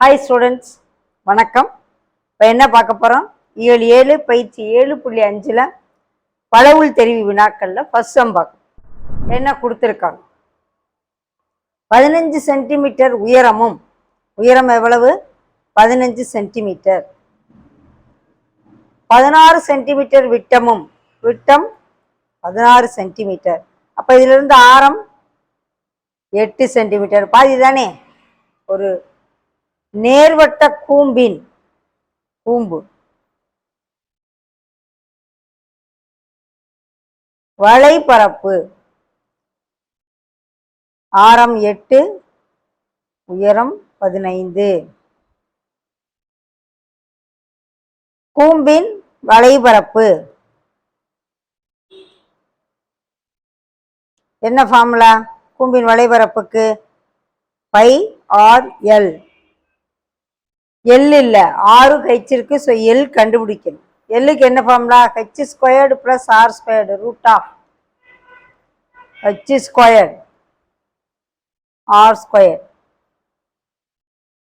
Hi students, வணக்கம். இப்போ என்ன பார்க்க போகிறோம்? இயல் 7 பயிற்சி 7.5ல் பளவுள் தெரிவு வினாக்களில் ஃபர்ஸ்ட் சம் பார்க்கணும். என்ன கொடுத்துருக்காங்க? 15 சென்டிமீட்டர் உயரமும், உயரம் எவ்வளவு? 15 சென்டிமீட்டர். 16 சென்டிமீட்டர் விட்டமும், விட்டம் 16 சென்டிமீட்டர். அப்போ இதிலிருந்து ஆரம் 8 சென்டிமீட்டர். பாதி தானே. ஒரு நேர்வட்ட கூம்பின் கூம்பு வளைபரப்பு ஆரம் 8, உயரம் 15. கூம்பின் வளைபரப்பு என்ன ஃபார்முலா? கூம்பின் வளைபரப்புக்கு பை ஆர் எல். எல் இல்லை, 6 ஹெச் இருக்கு. ஸோ எல் கண்டுபிடிக்கணும். எல்லுக்கு என்ன formula? H squared plus R squared root of H squared R square.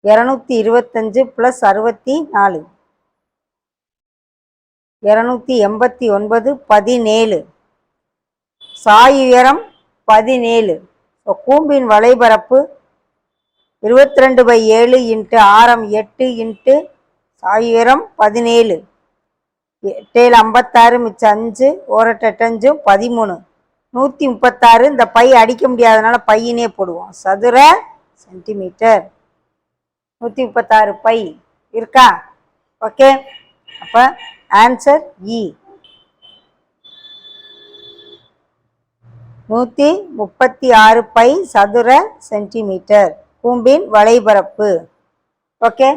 225 plus 64 289 17. சாய் உயரம் 17. ஸோ கூம்பின் வளைபரப்பு 22/7 இன்ட்டு ஆரம் 8 இன்ட்டு சாய் உயரம் 17. 8 56, மிச்சம் 5, ஓரட்டு 8 13, 136. இந்த பை அடிக்க முடியாதனால பையினே போடுவோம். சதுர சென்டிமீட்டர். 136 பை இருக்கா? ஓகே. அப்போ ஆன்சர் இ. 136 பை சதுர சென்டிமீட்டர் கூம்பின் வளைபரப்பு. ஓகே.